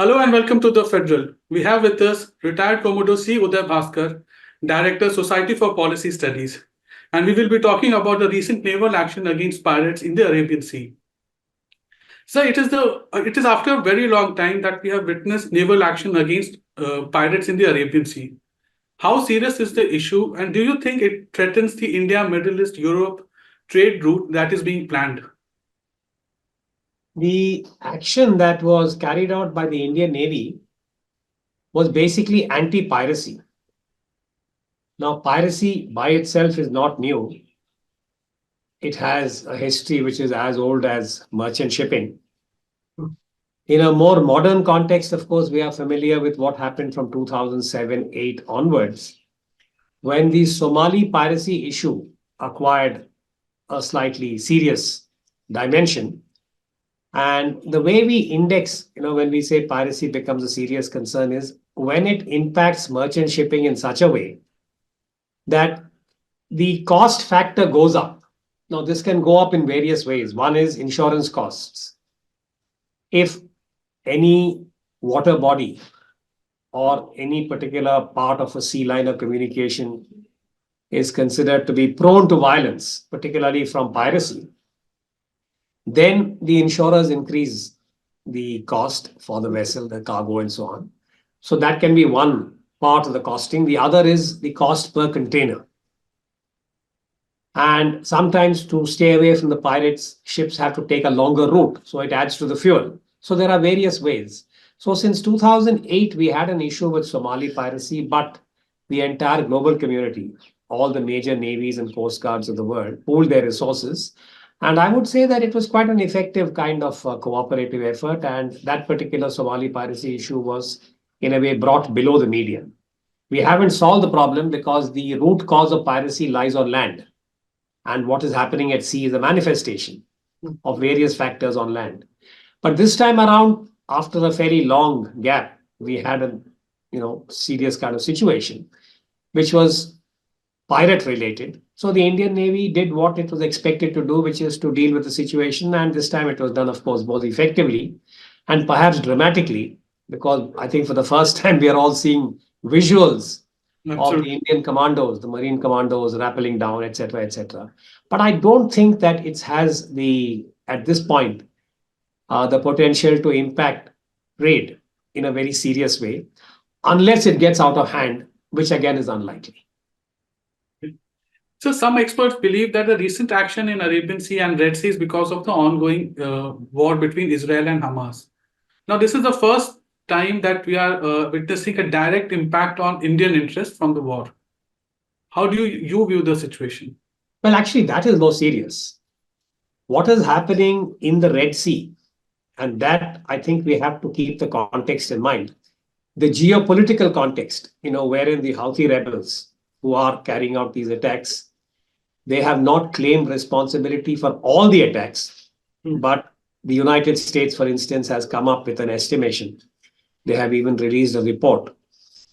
Hello and welcome to the Federal. We have with us retired Commodore C. Uday Bhaskar, Director, Society for Policy Studies. And we will be talking about the recent naval action against pirates in the Arabian Sea. So it is after a very long time that we have witnessed naval action against pirates in the Arabian Sea. How serious is the issue, and do you think it threatens the India, Middle East, Europe trade route that is being planned? The action that was carried out by the Indian Navy was basically anti-piracy. Now, piracy by itself is not new. It has a history which is as old as merchant shipping. In a more modern context, of course, we are familiar with what happened from 2007-8 onwards, when the Somali piracy issue acquired a slightly serious dimension. And the way we index, when we say piracy becomes a serious concern is when it impacts merchant shipping in such a way that the cost factor goes up. Now, this can go up in various ways. One is insurance costs. If any water body or any particular part of a sea line of communication is considered to be prone to violence, particularly from piracy, then the insurers increase the cost for the vessel, the cargo, and so on. So that can be one part of the costing. The other is the cost per container. And sometimes to stay away from the pirates, ships have to take a longer route. So it adds to the fuel. So there are various ways. So since 2008, we had an issue with Somali piracy, but the entire global community, all the major navies and coast guards of the world, pooled their resources. And I would say that it was quite an effective kind of cooperative effort. And that particular Somali piracy issue was, in a way, brought below the median. We haven't solved the problem because the root cause of piracy lies on land. And what is happening at sea is a manifestation of various factors on land. But this time around, after a fairly long gap, we had a serious kind of situation, which was pirate related. So the Indian Navy did what it was expected to do, which is to deal with the situation. And this time it was done, of course, both effectively and perhaps dramatically, because I think for the first time we are all seeing visuals of the Indian commandos, the marine commandos rappelling down, etc., etc. But I don't think that it has at this point, the potential to impact trade in a very serious way, unless it gets out of hand, which again is unlikely. So some experts believe that the recent action in Arabian Sea and Red Sea is because of the ongoing war between Israel and Hamas. Now, this is the first time that we are witnessing a direct impact on Indian interest from the war. How do you view the situation? Well, actually, that is more serious. What is happening in the Red Sea, and that I think we have to keep the context in mind, the geopolitical context, wherein the Houthi rebels who are carrying out these attacks, they have not claimed responsibility for all the attacks, but the United States, for instance, has come up with an estimation. They have even released a report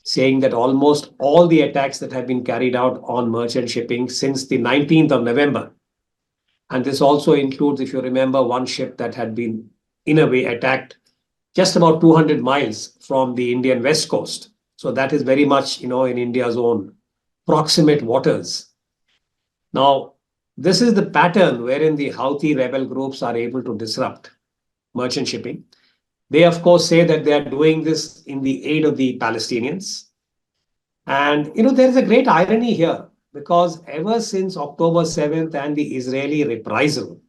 saying that almost all the attacks that have been carried out on merchant shipping since the 19th of November, and this also includes, if you remember, one ship that had been, in a way, attacked just about 200 miles from the Indian west coast. So that is very much, in India's own proximate waters. Now, this is the pattern wherein the Houthi rebel groups are able to disrupt merchant shipping. They, of course, say that they are doing this in the aid of the Palestinians. And, there is a great irony here because ever since October 7th and the Israeli reprisal,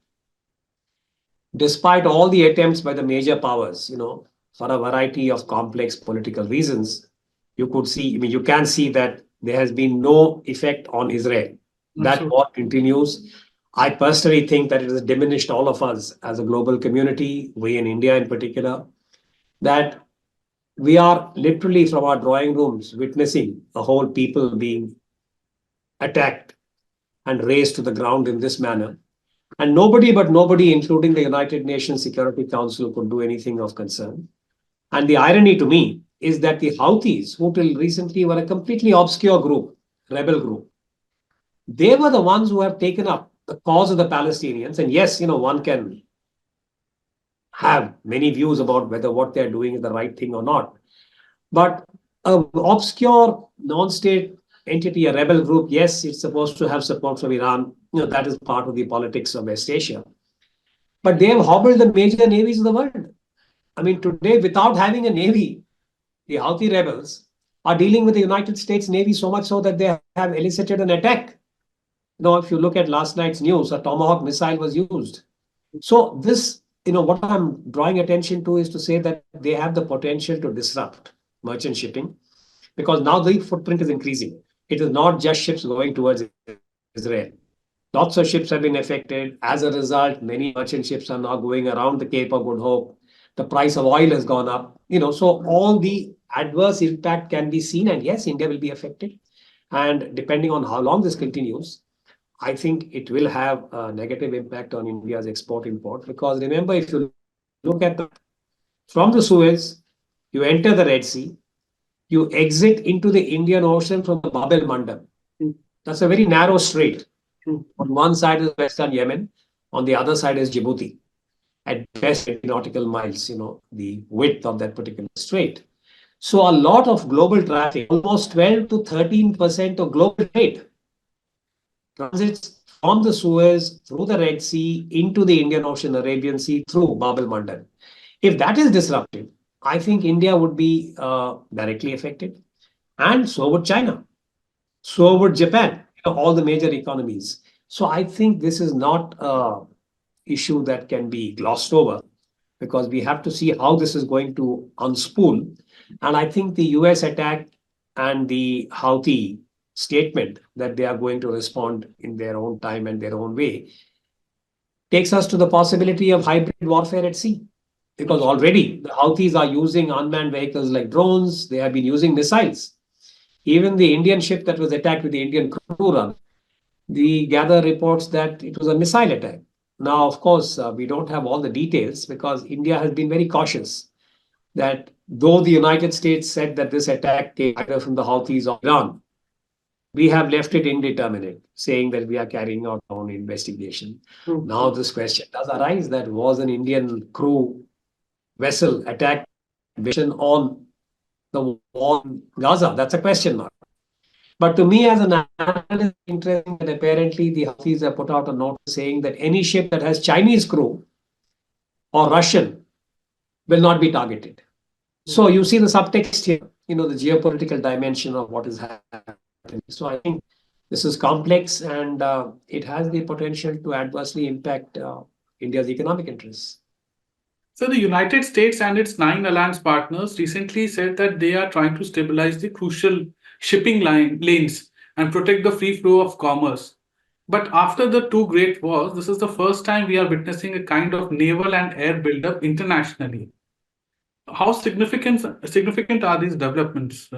despite all the attempts by the major powers, for a variety of complex political reasons, you can see that there has been no effect on Israel. That war continues. I personally think that it has diminished all of us as a global community, we in India in particular, that we are literally from our drawing rooms witnessing a whole people being attacked and razed to the ground in this manner. And nobody, including the United Nations Security Council, could do anything of concern. And the irony to me is that the Houthis, who till recently were a completely obscure group, rebel group, they were the ones who have taken up the cause of the Palestinians. And yes, one can have many views about whether what they're doing is the right thing or not. But a obscure non-state entity, a rebel group, yes, it's supposed to have support from Iran. That is part of the politics of West Asia. But they have hobbled the major navies of the world. I mean, today, without having a navy, the Houthi rebels are dealing with the United States Navy so much so that they have elicited an attack. If you look at last night's news, a Tomahawk missile was used. So this, what I'm drawing attention to is to say that they have the potential to disrupt merchant shipping because now the footprint is increasing. It is not just ships going towards Israel. Lots of ships have been affected. As a result, many merchant ships are now going around the Cape of Good Hope. The price of oil has gone up. So all the adverse impact can be seen. And yes, India will be affected. And depending on how long this continues, I think it will have a negative impact on India's export import. Because remember, if you look at from the Suez, you enter the Red Sea, you exit into the Indian Ocean from the Bab el Mandab. That's a very narrow strait. On one side is Western Yemen, on the other side is Djibouti. At best, 80 nautical miles, the width of that particular strait. So a lot of global traffic, almost 12 to 13% of global trade, transits from the Suez through the Red Sea into the Indian Ocean, Arabian Sea through Bab el Mandab. If that is disrupted, I think India would be directly affected, and so would China, so would Japan, all the major economies. So I think this is not an issue that can be glossed over because we have to see how this is going to unspool. And I think the US attack and the Houthi statement that they are going to respond in their own time and their own way takes us to the possibility of hybrid warfare at sea. Because already the Houthis are using unmanned vehicles like drones, they have been using missiles. Even the Indian ship that was attacked with the Indian crew run, we gather reports that it was a missile attack. Now, of course, we don't have all the details because India has been very cautious that though the United States said that this attack came either from the Houthis or Iran, we have left it indeterminate, saying that we are carrying out our own investigation. Now, this question does arise that was an Indian crew vessel attacked on the war in Gaza? That's a question mark. But to me, as an analyst, interesting that apparently the Houthis have put out a note saying that any ship that has Chinese crew or Russian will not be targeted. So you see the subtext here, the geopolitical dimension of what is happening. So I think this is complex and it has the potential to adversely impact India's economic interests. So the United States and its 9 alliance partners recently said that they are trying to stabilize the crucial shipping lanes and protect the free flow of commerce. But after the two great wars, this is the first time we are witnessing a kind of naval and air buildup internationally. How significant are these developments?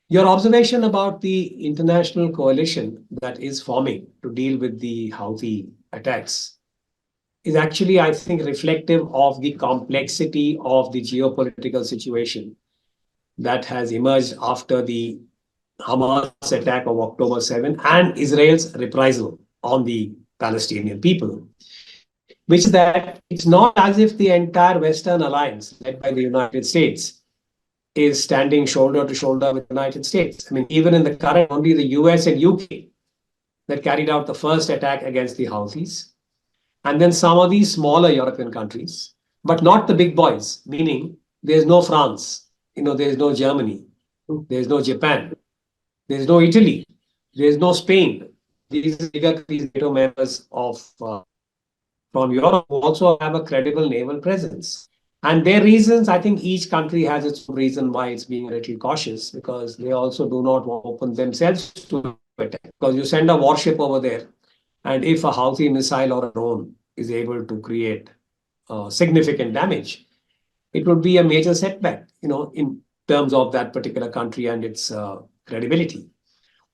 Your observation about the international coalition that is forming to deal with the Houthi attacks is actually, I think, reflective of the complexity of the geopolitical situation that has emerged after the Hamas attack of October 7 and Israel's reprisal on the Palestinian people, which is that it's not as if the entire Western alliance led by the United States is standing shoulder to shoulder with the United States. I mean, even in the current, only the US and UK that carried out the first attack against the Houthis. And then some of these smaller European countries, but not the big boys, meaning there's no France, there's no Germany, there's no Japan, there's no Italy, there's no Spain. These bigger NATO members of from Europe who also have a credible naval presence. And their reasons, I think each country has its own reason why it's being a little cautious because they also do not want to open themselves to attack. Because you send a warship over there, and if a Houthi missile or a drone is able to create significant damage, it would be a major setback, in terms of that particular country and its credibility.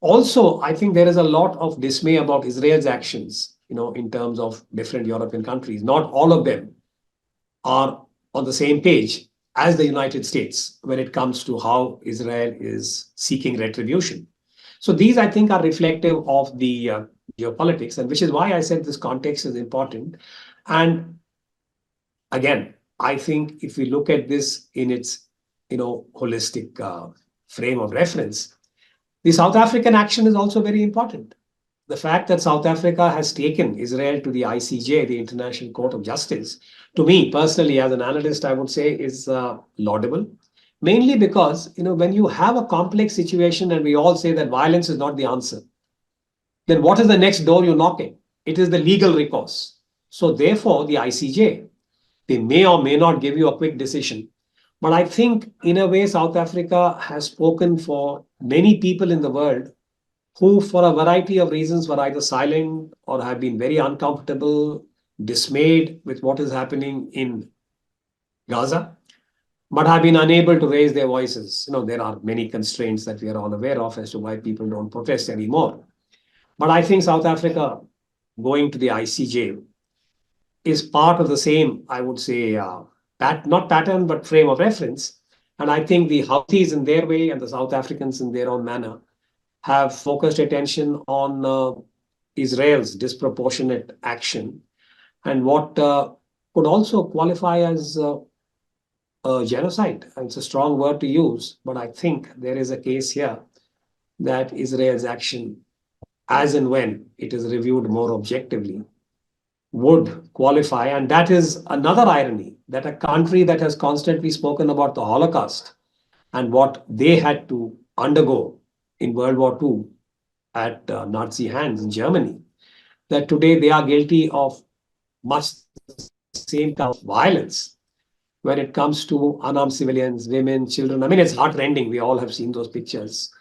Also, I think there is a lot of dismay about Israel's actions, in terms of different European countries. Not all of them are on the same page as the United States when it comes to how Israel is seeking retribution. So these, I think, are reflective of the geopolitics, and which is why I said this context is important. And again, I think if we look at this in its, holistic frame of reference, the South African action is also very important. The fact that South Africa has taken Israel to the ICJ, the International Court of Justice, to me personally, as an analyst, I would say is laudable. Mainly because, when you have a complex situation and we all say that violence is not the answer, then what is the next door you're knocking? It is the legal recourse. So therefore, the ICJ, they may or may not give you a quick decision. But I think, in a way, South Africa has spoken for many people in the world who, for a variety of reasons, were either silent or have been very uncomfortable, dismayed with what is happening in Gaza, but have been unable to raise their voices. There are many constraints that we are all aware of as to why people don't protest anymore. But I think South Africa going to the ICJ is part of the same, I would say, not pattern, but frame of reference. And I think the Houthis in their way and the South Africans in their own manner have focused attention on Israel's disproportionate action and what could also qualify as genocide. It's a strong word to use, but I think there is a case here that Israel's action, as and when it is reviewed more objectively, would qualify. And that is another irony, that a country that has constantly spoken about the Holocaust and what they had to undergo in World War II at Nazi hands in Germany, that today they are guilty of much the same kind of violence when it comes to unarmed civilians, women, children. I mean, it's heartrending. We all have seen those pictures.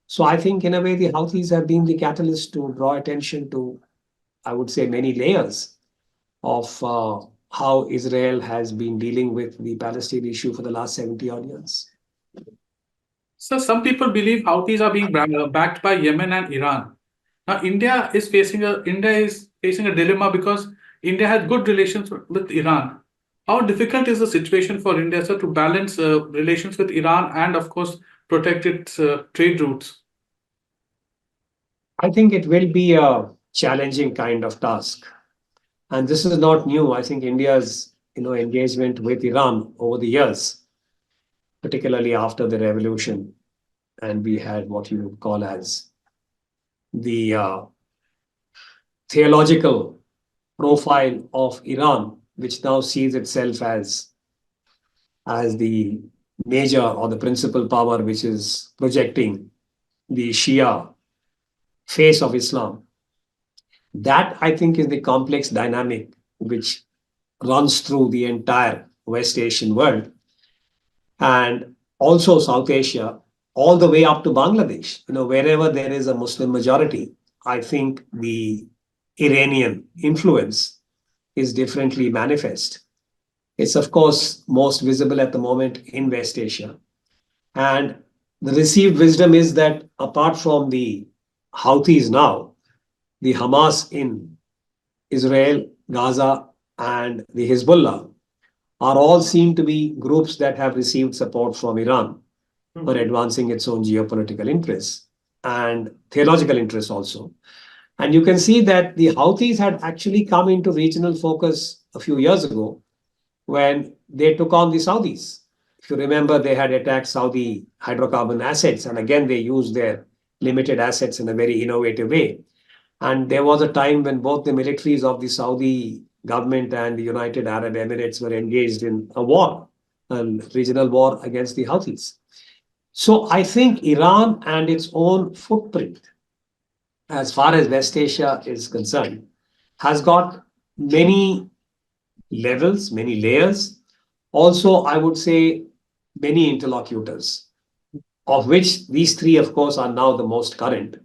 So I think, in a way, the Houthis have been the catalyst to draw attention to, I would say, many layers of how Israel has been dealing with the Palestine issue for the last 70 odd years. So some people believe Houthis are being backed by Yemen and Iran. Now India is facing a dilemma because India has good relations with Iran. How difficult is the situation for India, sir, to balance relations with Iran and, of course, protect its trade routes? I think it will be a challenging kind of task. And this is not new. I think India's engagement with Iran over the years, particularly after the revolution, and we had what you would call as the theological profile of Iran, which now sees itself as the major or the principal power which is projecting the Shia face of Islam. That, I think, is the complex dynamic which runs through the entire West Asian world and also South Asia, all the way up to Bangladesh. Wherever there is a Muslim majority, I think the Iranian influence is differently manifest. It's, of course, most visible at the moment in West Asia. And the received wisdom is that apart from the Houthis now, the Hamas in Israel, Gaza, and the Hezbollah are all seen to be groups that have received support from Iran for advancing its own geopolitical interests and theological interests also. And you can see that the Houthis had actually come into regional focus a few years ago when they took on the Saudis. If you remember, they had attacked Saudi hydrocarbon assets, and again, they used their limited assets in a very innovative way. And there was a time when both the militaries of the Saudi government and the United Arab Emirates were engaged in a war, a regional war against the Houthis. So I think Iran and its own footprint, as far as West Asia is concerned, has got many levels, many layers. Also, I would say many interlocutors, of which these three, of course, are now the most current.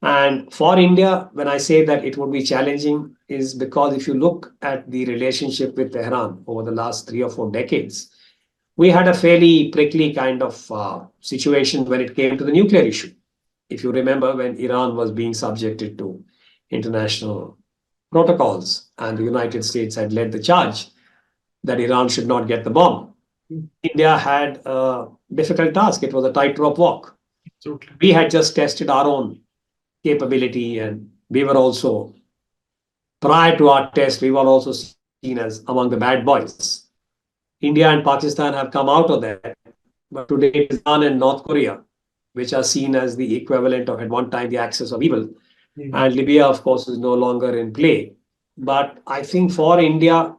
And for India, when I say that it would be challenging, is because if you look at the relationship with Tehran over the last 3 or 4 decades, we had a fairly prickly kind of situation when it came to the nuclear issue. If you remember, when Iran was being subjected to international protocols and the United States had led the charge that Iran should not get the bomb, India had a difficult task. It was a tightrope walk. Absolutely. We had just tested our own capability, and we were also, prior to our test, we were also seen as among the bad boys. India and Pakistan have come out of that. But today it is Iran and North Korea, which are seen as the equivalent of at one time the axis of evil. And Libya, of course, is no longer in play. But I think for India,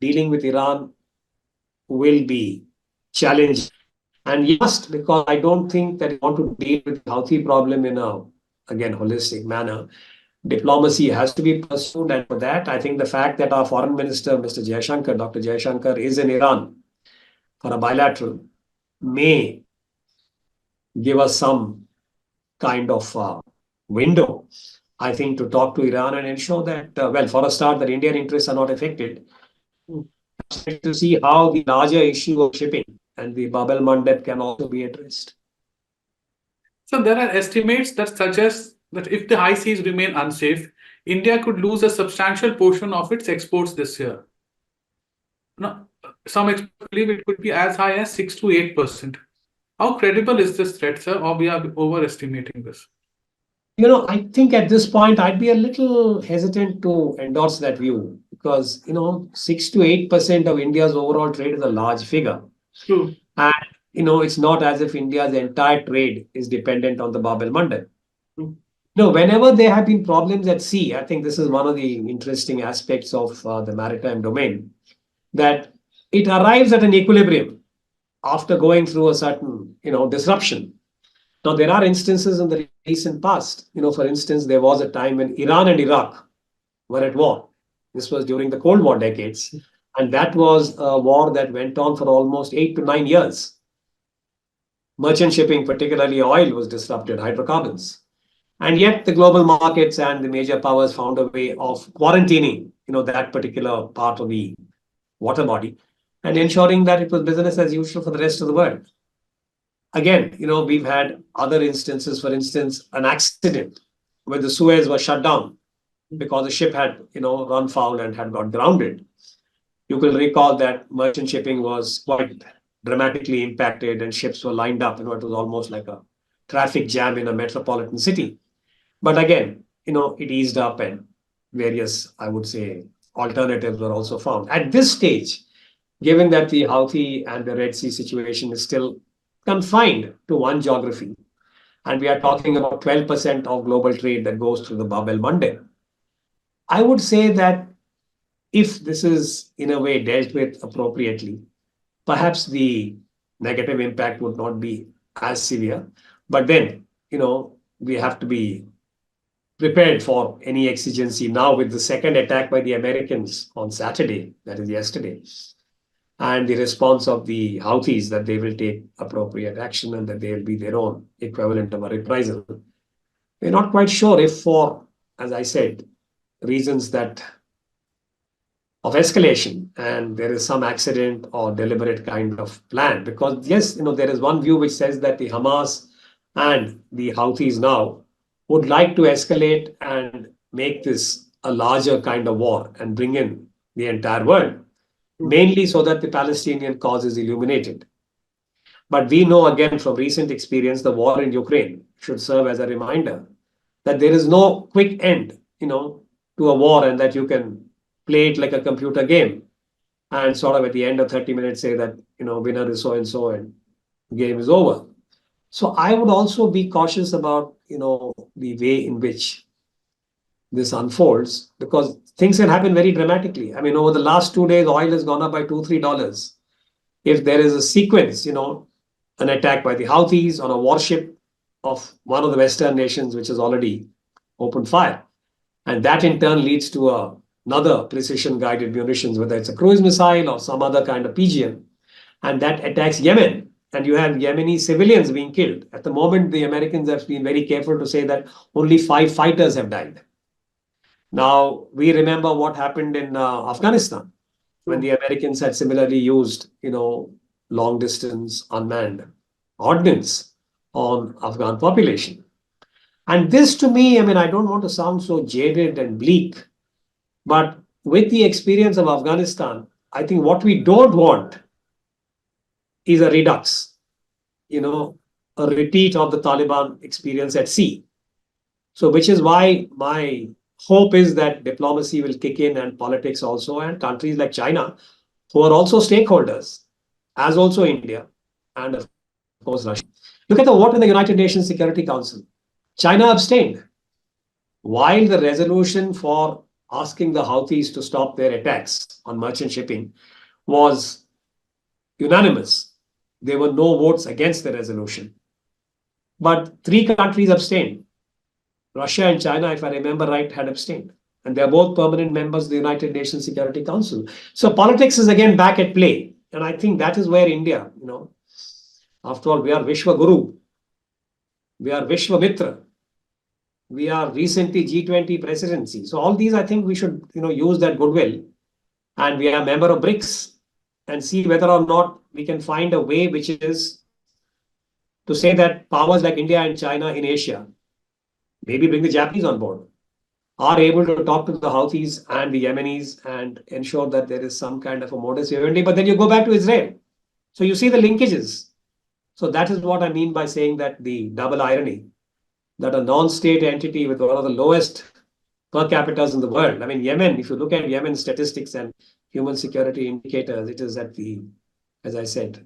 dealing with Iran will be challenging. And you must, because I don't think that you want to deal with the Houthi problem in a, again, holistic manner. Diplomacy has to be pursued. And for that, I think the fact that our foreign minister, Mr. Jaishankar, Dr. Jaishankar, is in Iran for a bilateral may give us some kind of window, I think, to talk to Iran and ensure that, well, for a start, that Indian interests are not affected. To see how the larger issue of shipping and the Bab el Mandeb can also be addressed. So there are estimates that suggest that if the high seas remain unsafe, India could lose a substantial portion of its exports this year. Now, some experts believe it could be as high as 6 to 8%. How credible is this threat, sir, or we are overestimating this? I think at this point, I'd be a little hesitant to endorse that view because, 6 to 8% of India's overall trade is a large figure. True. And, it's not as if India's entire trade is dependent on the Bab el Mandeb. True. Whenever there have been problems at sea, I think this is one of the interesting aspects of the maritime domain, that it arrives at an equilibrium after going through a certain, disruption. Now, there are instances in the recent past. For instance, there was a time when Iran and Iraq were at war. This was during the Cold War decades. And that was a war that went on for almost 8 to 9 years. Merchant shipping, particularly oil, was disrupted, hydrocarbons. And yet the global markets and the major powers found a way of quarantining, that particular part of the water body and ensuring that it was business as usual for the rest of the world. Again, we've had other instances, for instance, an accident where the Suez was shut down because the ship had, run foul and had got grounded. You will recall that merchant shipping was quite dramatically impacted and ships were lined up. It was almost like a traffic jam in a metropolitan city. But again, it eased up and various, I would say, alternatives were also found. At this stage, given that the Houthi and the Red Sea situation is still confined to one geography, and we are talking about 12% of global trade that goes through the Bab el Mandeb, I would say that if this is in a way dealt with appropriately, perhaps the negative impact would not be as severe. But then, we have to be prepared for any exigency now with the second attack by the Americans on Saturday, that is yesterday, and the response of the Houthis that they will take appropriate action and that they will be their own equivalent of a reprisal. We're not quite sure if for, as I said, reasons that of escalation and there is some accident or deliberate kind of plan. Because yes, there is one view which says that the Hamas and the Houthis now would like to escalate and make this a larger kind of war and bring in the entire world, mainly so that the Palestinian cause is illuminated. But we know again from recent experience, the war in Ukraine should serve as a reminder that there is no quick end, to a war and that you can play it like a computer game and sort of at the end of 30 minutes say that, winner is so and game is over. So I would also be cautious about, the way in which this unfolds because things can happen very dramatically. I mean, over the last 2 days, oil has gone up by $2-3. If there is a sequence, an attack by the Houthis on a warship of one of the Western nations, which has already opened fire, and that in turn leads to another precision-guided munitions, whether it's a cruise missile or some other kind of PGM, and that attacks Yemen, and you have Yemeni civilians being killed. At the moment, the Americans have been very careful to say that only 5 fighters have died. Now, we remember what happened in Afghanistan when the Americans had similarly used, long-distance unmanned ordnance on Afghan population. And this to me, I don't want to sound so jaded and bleak, but with the experience of Afghanistan, I think what we don't want is a redux, a repeat of the Taliban experience at sea. So, which is why my hope is that diplomacy will kick in and politics also, and countries like China, who are also stakeholders, as also India, and of course Russia. Look at the vote in the United Nations Security Council. China abstained, while the resolution for asking the Houthis to stop their attacks on merchant shipping was unanimous. There were no votes against the resolution. But three countries abstained. Russia and China, if I remember right, had abstained. And they're both permanent members of the United Nations Security Council. So politics is again back at play. And I think that is where India, after all, we are Vishwa Guru, we are Vishwa Mitra, we are recently G20 presidency. So all these, I think we should, use that goodwill. And we are a member of BRICS and see whether or not we can find a way which is to say that powers like India and China in Asia, maybe bring the Japanese on board, are able to talk to the Houthis and the Yemenis and ensure that there is some kind of a modus vivendi. But then you go back to Israel. So you see the linkages. So that is what I mean by saying that the double irony, that a non-state entity with one of the lowest per capita in the world. I mean, Yemen, if you look at Yemen statistics and human security indicators, it is at the, as I said,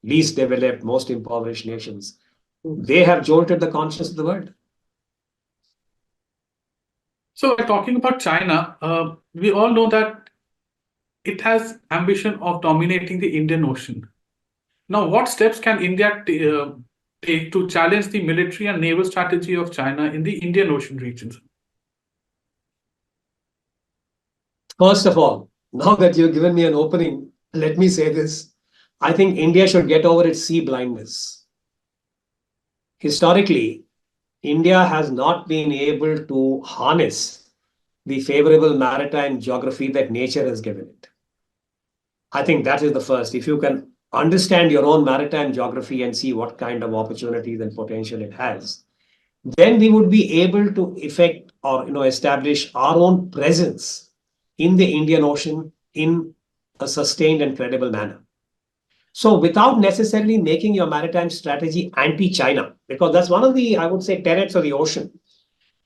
least developed, most impoverished nations. They have jolted the conscience of the world. So, talking about China, we all know that it has ambition of dominating the Indian Ocean. Now, what steps can India take to challenge the military and naval strategy of China in the Indian Ocean region? First of all, now that you've given me an opening, let me say this. I think India should get over its sea blindness. Historically, India has not been able to harness the favorable maritime geography that nature has given it. I think that is the first. If you can understand your own maritime geography and see what kind of opportunities and potential it has, then we would be able to effect or establish our own presence in the Indian Ocean in a sustained and credible manner. So without necessarily making your maritime strategy anti-China, because that's one of the, I would say, tenets of the ocean,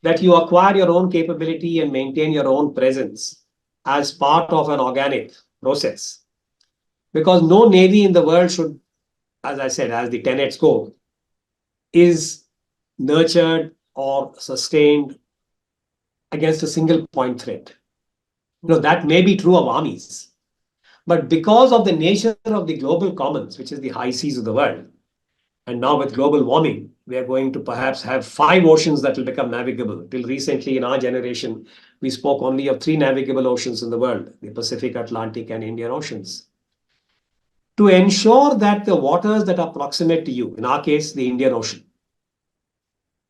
that you acquire your own capability and maintain your own presence as part of an organic process. Because no navy in the world should, as I said, as the tenets go, is nurtured or sustained against a single point threat. That may be true of armies. But because of the nature of the global commons, which is the high seas of the world, and now with global warming, we are going to perhaps have 5 oceans that will become navigable. Till recently in our generation, we spoke only of 3 navigable oceans in the world, the Pacific, Atlantic, and Indian Oceans. To ensure that the waters that are proximate to you, in our case, the Indian Ocean.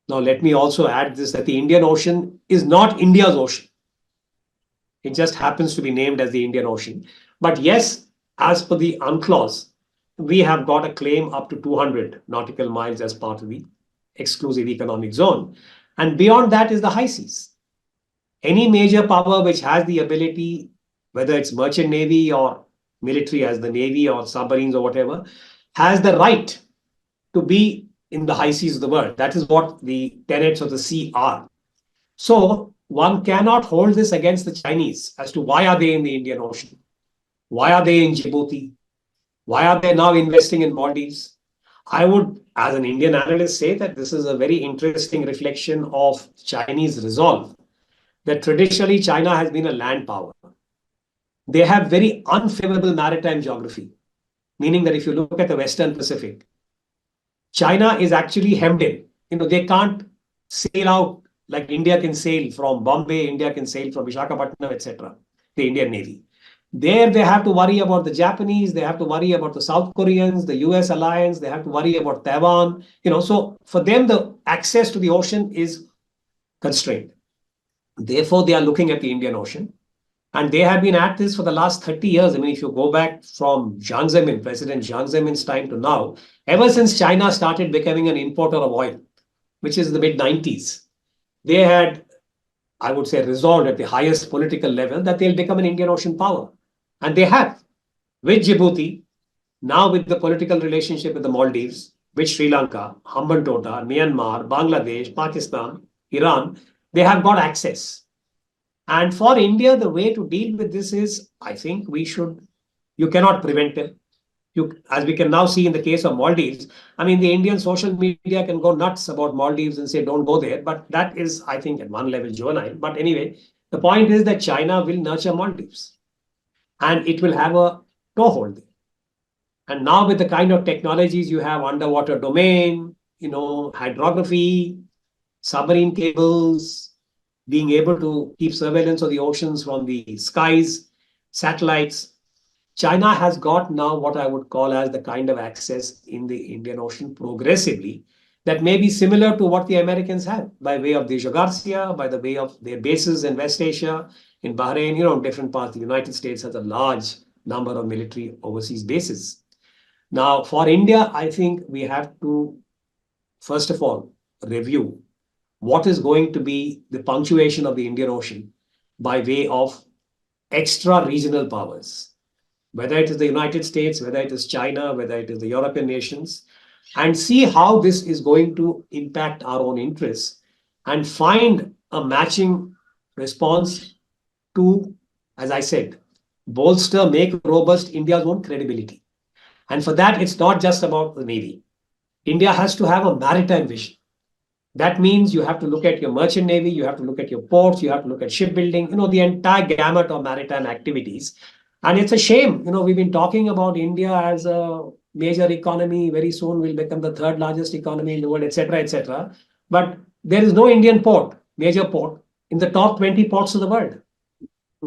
Now, let me also add this, that the Indian Ocean is not India's ocean. It just happens to be named as the Indian Ocean. But yes, as per the UNCLOS, we have got a claim up to 200 nautical miles as part of the exclusive economic zone. And beyond that is the high seas. Any major power which has the ability, whether it's merchant navy or military as the navy or submarines or whatever, has the right to be in the high seas of the world. That is what the tenets of the sea are. So one cannot hold this against the Chinese as to why are they in the Indian Ocean? Why are they in Djibouti? Why are they now investing in Maldives? I would, as an Indian analyst, say that this is a very interesting reflection of Chinese resolve, that traditionally China has been a land power. They have very unfavorable maritime geography, meaning that if you look at the Western Pacific, China is actually hemmed in. They can't sail out like India can sail from Bombay, India can sail from Visakhapatnam, etc., the Indian Navy. There they have to worry about the Japanese, they have to worry about the South Koreans, the US alliance, they have to worry about Taiwan. So for them, the access to the ocean is constrained. Therefore, they are looking at the Indian Ocean. And they have been at this for the last 30 years. I mean, if you go back from Jiang Zemin, President Jiang Zemin's time to now, ever since China started becoming an importer of oil, which is the mid-90s, they had, I would say, resolved at the highest political level that they'll become an Indian Ocean power. And they have. With Djibouti, now with the political relationship with the Maldives, with Sri Lanka, Hambantota, Myanmar, Bangladesh, Pakistan, Iran, they have got access. And for India, the way to deal with this is, I think you cannot prevent them. As we can now see in the case of Maldives, I mean, the Indian social media can go nuts about Maldives and say, don't go there. But that is, I think, at one level juvenile. But anyway, the point is that China will nurture Maldives and it will have a toehold there. And now with the kind of technologies you have, underwater domain, hydrography, submarine cables, being able to keep surveillance of the oceans from the skies, satellites, China has got now what I would call as the kind of access in the Indian Ocean progressively that may be similar to what the Americans have by way of the Garcia, by the way of their bases in West Asia, in Bahrain, different parts. The United States has a large number of military overseas bases. Now, for India, I think we have to, first of all, review what is going to be the punctuation of the Indian Ocean by way of extra regional powers, whether it is the United States, whether it is China, whether it is the European nations, and see how this is going to impact our own interests and find a matching response to, as I said, bolster, make robust India's own credibility. And for that, it's not just about the Navy. India has to have a maritime vision. That means you have to look at your merchant navy, you have to look at your ports, you have to look at shipbuilding, the entire gamut of maritime activities. And it's a shame, we've been talking about India as a major economy, very soon will become the third largest economy in the world, etc., etc. But there is no Indian port, major port, in the top 20 ports of the world.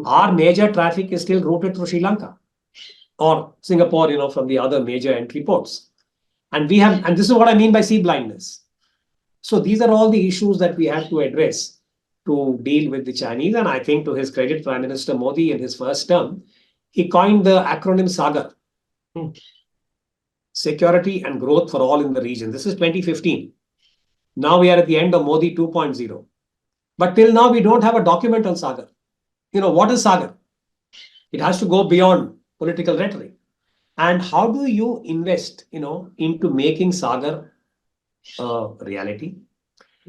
Our major traffic is still routed through Sri Lanka or Singapore, from the other major entry ports. And this is what I mean by sea blindness. So these are all the issues that we have to address to deal with the Chinese. And I think, to his credit, Prime Minister Modi in his first term, he coined the acronym SAGAR, Security and Growth for All in the Region. This is 2015. Now we are at the end of Modi 2.0. But till now, we don't have a document on SAGAR. What is SAGAR? It has to go beyond political rhetoric. And how do you invest, into making SAGAR a reality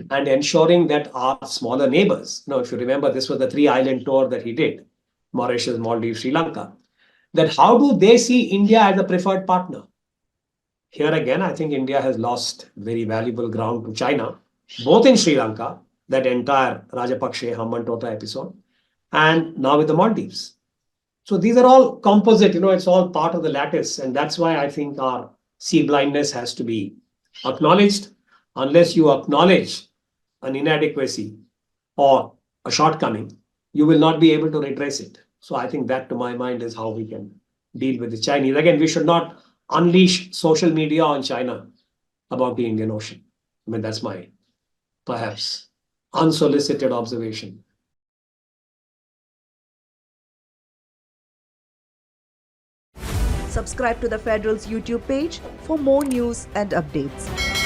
and ensuring that our smaller neighbors, if you remember, this was the 3-island tour that he did, Mauritius, Maldives, Sri Lanka, that how do they see India as a preferred partner? Here again, I think India has lost very valuable ground to China, both in Sri Lanka, that entire Rajapakse Hambantota episode, and now with the Maldives. So these are all composite, it's all part of the lattice. And that's why I think our sea blindness has to be acknowledged. Unless you acknowledge an inadequacy or a shortcoming, you will not be able to redress it. So I think that, to my mind, is how we can deal with the Chinese. Again, we should not unleash social media on China about the Indian Ocean. I mean, that's my perhaps unsolicited observation. Subscribe to the Federal's YouTube page for more news and updates.